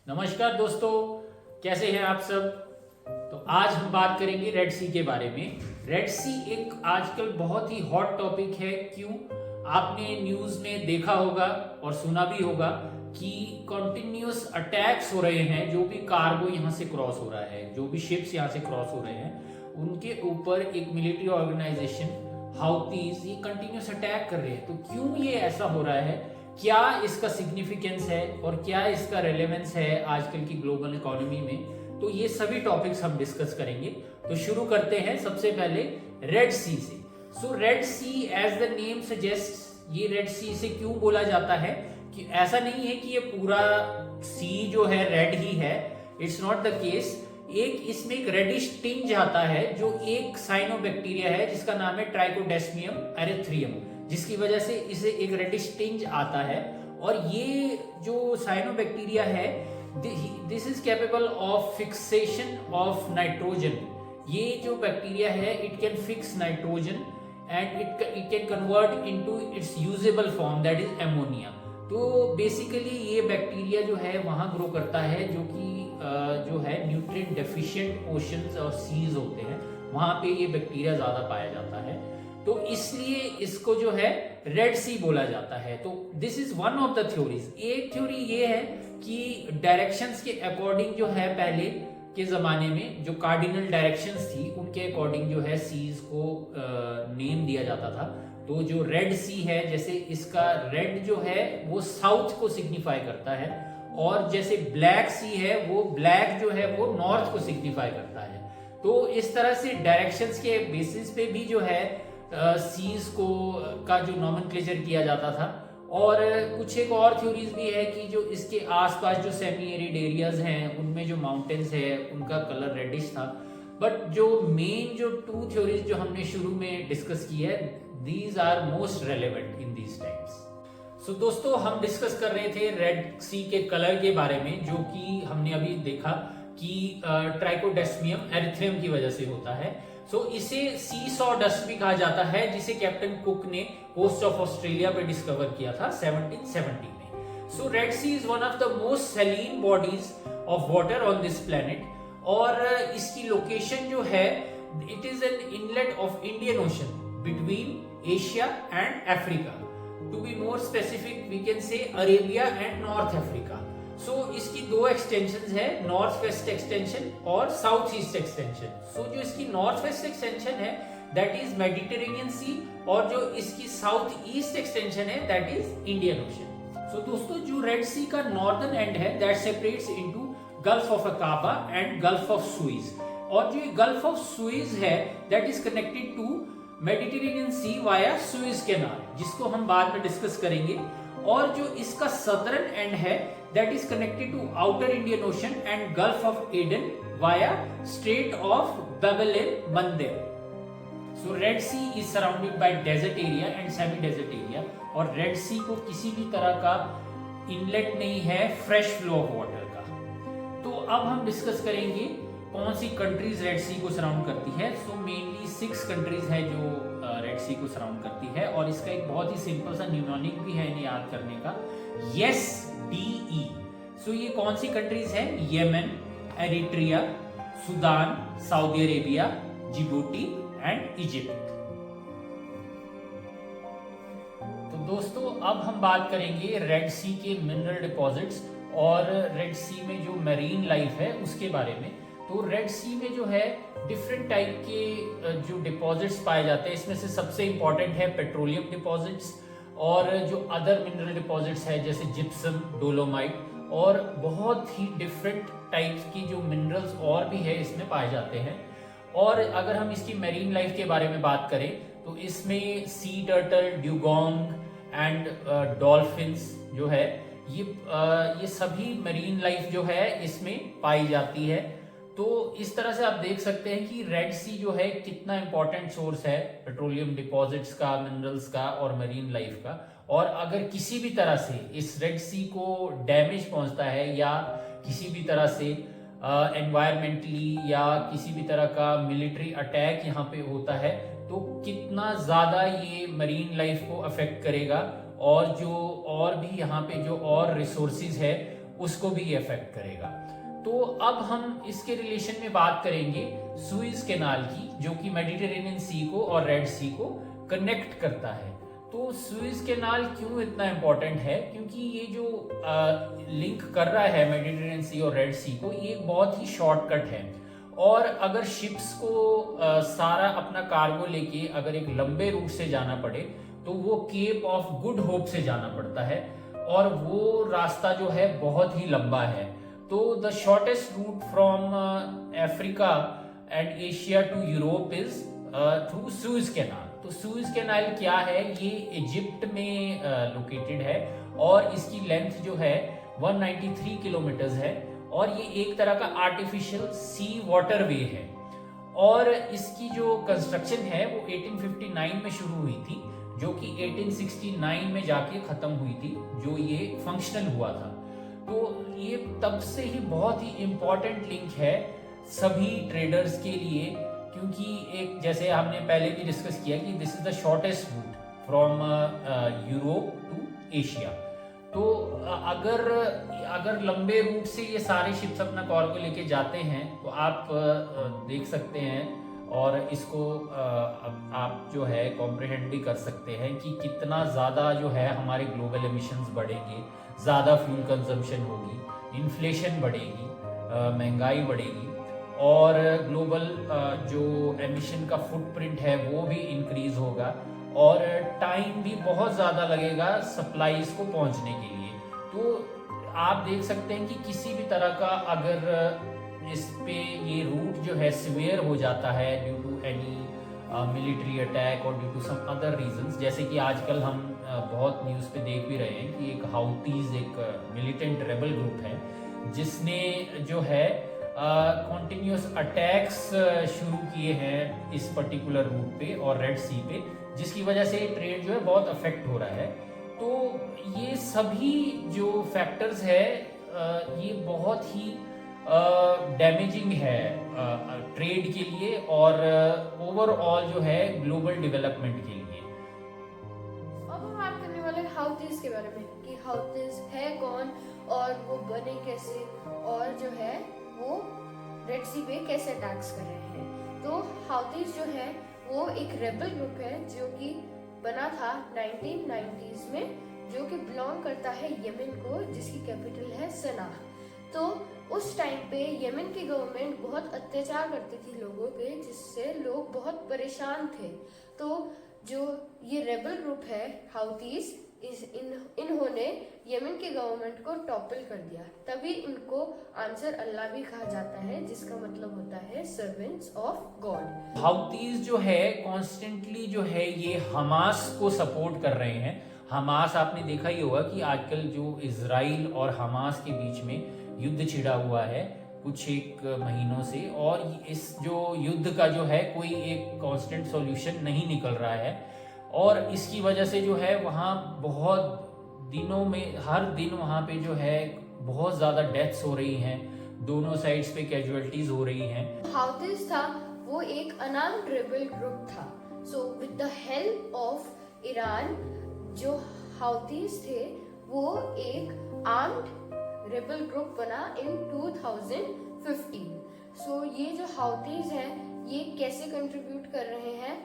नमस्कार दोस्तों, कैसे हैं आप सब। तो आज हम बात करेंगे रेड सी के बारे में। रेड सी एक आजकल बहुत ही हॉट टॉपिक है। क्यों? आपने न्यूज़ में देखा होगा और सुना भी होगा कि कंटिन्यूअस अटैक्स हो रहे हैं। जो भी कार्गो यहाँ से क्रॉस हो रहा है, जो भी शिप्स यहाँ से क्रॉस हो रहे हैं, उनके ऊपर एक मिलिट्री ऑर्गेनाइजेशन हाउथीज ये कंटिन्यूअस अटैक कर रहे हैं। तो क्यों ये ऐसा हो रहा है, क्या इसका सिग्निफिकेंस है और क्या इसका रेलेवेंस है आजकल की ग्लोबल इकोनॉमी में, तो ये सभी टॉपिक्स हम डिस्कस करेंगे। तो शुरू करते हैं सबसे पहले रेड सी से। So Red Sea as the name suggest, ये रेड सी से क्यों बोला जाता है कि ऐसा नहीं है कि ये पूरा सी जो है रेड ही है। It's not the case. एक इसमें एक रेडिश टिंज आता है जो एक साइनोबैक्टीरिया है जिसका नाम है ट्राइकोडेस्मियम एरिथ्रियम, जिसकी वजह से इसे एक रेडिश टिंज आता है। और ये जो साइनोबैक्टीरिया है, this is capable of fixation of nitrogen. ये जो बैक्टीरिया है it can fix nitrogen and it can convert into its usable form, that is ammonia. तो बेसिकली ये बैक्टीरिया जो है वहां ग्रो करता है जो कि जो है न्यूट्रिएंट डेफिशिएंट ओशंस और सीज होते हैं, वहां पे ये बैक्टीरिया ज्यादा पाया जाता है। तो इसलिए इसको जो है रेड सी बोला जाता है। तो this is one of the theories. एक थ्योरी ये है कि डायरेक्शंस के अकॉर्डिंग जो है, पहले के जमाने में जो कार्डिनल डायरेक्शंस थी उनके अकॉर्डिंग जो है सीज को नेम दिया जाता था। तो जो रेड सी है, जैसे इसका रेड जो है वो साउथ को सिग्निफाई करता है, और जैसे ब्लैक सी है वो ब्लैक जो है वो नॉर्थ को सिग्निफाई करता है। तो इस तरह से डायरेक्शंस के बेसिस पे भी जो है सीज को का जो नॉमेनक्लेचर किया जाता था। और कुछ एक और थ्योरीज भी है कि जो इसके आसपास जो सेमी एरिड एरियाज हैं उनमें जो माउंटेन्स है उनका कलर रेडिश था। बट जो मेन जो टू थ्योरीज जो हमने शुरू में डिस्कस की है, these are most relevant in these times. So दोस्तों, हम डिस्कस कर रहे थे रेड सी के कलर के बारे में, जो कि हमने अभी देखा कि ट्राइकोडेस्मियम एरिथ्रियम की वजह से होता है। सो इसे सी सॉ डस्ट भी कहा जाता है, जिसे कैप्टन कुक ने कोस्ट ऑफ ऑस्ट्रेलिया पे डिस्कवर किया था 1770 में। So Red Sea is one of the most saline bodies of water on this planet. और इसकी लोकेशन जो है, it is an inlet of Indian Ocean between Asia and Africa. To be more specific we can say Arabia and North Africa. So इसकी दो extension है, north west extension और south east extension. सो जो इसकी north west extension है that is Mediterranean Sea, और जो इसकी साउथ ईस्ट एक्सटेंशन है that is Indian Ocean. So दोस्तों, जो रेड सी का नॉर्दर्न एंड है that separates into Gulf of Aqaba and Gulf of Suez. और जो गल्फ ऑफ सुइज है that is connected to Mediterranean Sea via Suez Canal, जिसको हम बाद में डिस्कस करेंगे। और जो इसका सदर्न एंड है that is connected to outer Indian Ocean and Gulf of Aden via Strait of Bab el Mandeb. So Red Sea is surrounded by desert area and semi desert area. और Red Sea को किसी भी तरह का inlet नहीं है fresh flow of water का। तो अब हम डिस्कस करेंगे कौन सी कंट्रीज रेड सी को सराउंड करती है। सो मेनली 6 कंट्रीज है जो रेड सी को सराउंड करती है, और इसका एक बहुत ही सिंपल सा न्यूमोनिक भी है इन्हें याद करने का, SDE। सो ये कौन सी कंट्रीज है? Yemen, Eritrea, Sudan, Saudi Arabia, Djibouti and Egypt. तो दोस्तों, अब हम बात करेंगे रेड सी के मिनरल डिपॉजिट्स और रेड सी में जो मैरीन लाइफ है उसके बारे में। तो रेड सी में जो है डिफरेंट टाइप के जो डिपॉजिट्स पाए जाते हैं। इसमें से सबसे इंपॉर्टेंट है पेट्रोलियम डिपॉजिट्स, और जो अदर मिनरल डिपॉजिट्स है जैसे जिप्सम, डोलोमाइट, और बहुत ही डिफरेंट टाइप्स की जो मिनरल्स और भी है इसमें पाए जाते हैं। और अगर हम इसकी मैरीन लाइफ के बारे में बात करें तो इसमें sea turtle, dugong and dolphins जो है ये सभी मैरीन लाइफ जो है इसमें पाई जाती है। तो इस तरह से आप देख सकते हैं कि रेड सी जो है कितना इंपॉर्टेंट सोर्स है पेट्रोलियम डिपॉजिट्स का, मिनरल्स का और मरीन लाइफ का। और अगर किसी भी तरह से इस रेड सी को डैमेज पहुंचता है या किसी भी तरह से एनवायरमेंटली या किसी भी तरह का मिलिट्री अटैक यहाँ पे होता है, तो कितना ज्यादा ये मरीन लाइफ को अफेक्ट करेगा। और जो और भी यहाँ पे जो और रिसोर्सेज है उसको भी अफेक्ट करेगा। तो अब हम इसके रिलेशन में बात करेंगे सुइज कैनाल की, जो कि मेडिटेरेनियन सी को और रेड सी को कनेक्ट करता है। तो सुइज कैनाल क्यों इतना इंपॉर्टेंट है? क्योंकि ये जो लिंक कर रहा है मेडिटेरेनियन सी और रेड सी को, ये एक बहुत ही शॉर्टकट है। और अगर शिप्स को सारा अपना कार्गो लेके अगर एक लंबे रूट से जाना पड़े तो वो केप ऑफ गुड होप से जाना पड़ता है, और वो रास्ता जो है बहुत ही लंबा है। तो the shortest route from Africa and Asia to Europe is through Suez Canal. तो सुइज कैनाल क्या है? ये इजिप्ट में लोकेटेड है और इसकी लेंथ जो है 193 किलोमीटर्स है, और ये एक तरह का आर्टिफिशियल सी वाटर वे है। और इसकी जो कंस्ट्रक्शन है वो 1859 में शुरू हुई थी, जो कि 1869 में जाके खत्म हुई थी, जो ये फंक्शनल हुआ था। तो ये तब से ही बहुत ही इंपॉर्टेंट लिंक है सभी ट्रेडर्स के लिए, क्योंकि एक जैसे हमने पहले भी डिस्कस किया कि this is the shortest route from Europe to Asia. तो अगर लंबे रूट से ये सारे शिप्स अपना कार्गो लेके जाते हैं तो आप देख सकते हैं, और इसको आप जो है कॉम्प्रिहेंड भी कर सकते हैं कि कितना ज़्यादा जो है हमारे ग्लोबल एमिशंस बढ़ेंगे, ज़्यादा फ्यूल कंजम्पशन होगी, इन्फ्लेशन बढ़ेगी, महंगाई बढ़ेगी, और ग्लोबल जो एमिशन का फुटप्रिंट है वो भी इंक्रीज होगा, और टाइम भी बहुत ज़्यादा लगेगा सप्लाईज को पहुंचने के लिए। तो आप देख सकते हैं कि किसी भी तरह का अगर इस पे ये रूट जो है सिवियर हो जाता है due to any military attack और due to some other reasons, जैसे कि आजकल हम बहुत न्यूज़ पे देख भी रहे हैं कि एक हाउतीज एक मिलिटेंट रेबल ग्रुप है जिसने जो है कॉन्टिन्यूस अटैक्स शुरू किए हैं इस पर्टिकुलर रूट पे और रेड सी पे, जिसकी वजह से ट्रेड जो है बहुत अफेक्ट हो रहा है। तो ये सभी जो फैक्टर्स है ये बहुत ही डैमेजिंग है ट्रेड के लिए और ओवरऑल जो है ग्लोबल डेवलपमेंट के लिए। अब हम बात करने वाले हाउथीज के बारे में कि हाउथीज है कौन और वो बने कैसे, और जो है वो रेड सी पे कैसे अटैक्स कर रहे हैं। तो हाउथीज जो है वो एक रेबल ग्रुप है जो कि बना था 1990s में, जो कि बिलोंग करता है यमन को, जिसकी कैपिटल है सना। तो उस टाइम पे यमन की गवर्नमेंट बहुत अत्याचार करती थी लोगों पे, जिससे लोग बहुत परेशान थे। तो जो ये रेबल ग्रुप है हाउथीज, इन्होंने यमन की गवर्नमेंट को टॉपल कर दिया, तभी इनको आंसर अल्लाह भी कहा जाता है, जिसका मतलब होता है सर्वेंट्स ऑफ गॉड। हाउथीज जो है कॉन्स्टेंटली जो है ये हमास को सपोर्ट कर रहे हैं। हमास आपने देखा ही होगा कि आजकल जो इजराइल और हमास के बीच में युद्ध छिड़ा हुआ है कुछ एक महीनों से, और इस जो युद्ध का जो है कोई एक कांस्टेंट सॉल्यूशन नहीं निकल रहा है, और इसकी वजह से जो है वहाँ बहुत दिनों में हर दिन वहाँ पे जो है बहुत ज़्यादा डेथ्स हो रही हैं, दोनों साइड्स पे कैजुअलिटीज हो रही हैं। हाउथीज था वो एक अनार्म्ड रेबल ग्रुप था। So with the help of Iran जो हाउथीज थे वो एक आर्म्ड रेबल ग्रुप बना इन 2015। सो ये जो हाउथीज हैं ये कैसे कंट्रीब्यूट कर रहे हैं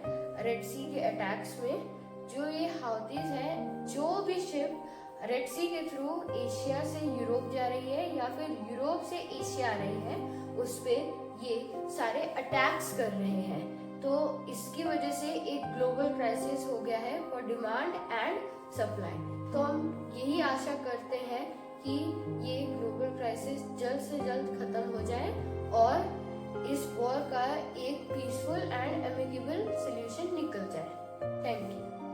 रेड सी के अटैक्स में? जो ये हाउथीज हैं, जो भी शिप रेड सी के थ्रू एशिया से यूरोप जा रही है या फिर यूरोप से एशिया आ रही है, उस पे ये सारे अटैक्स कर रहे हैं। तो इसकी वजह से एक ग्लोबल क्राइसिस हो गया है फॉर डिमांड एंड सप्लाई। तो हम यही आशा करते हैं कि ये ग्लोबल क्राइसिस जल्द से जल्द खत्म हो जाए और इस वॉर का एक पीसफुल एंड एमिकेबल सॉल्यूशन निकल जाए। Thank you.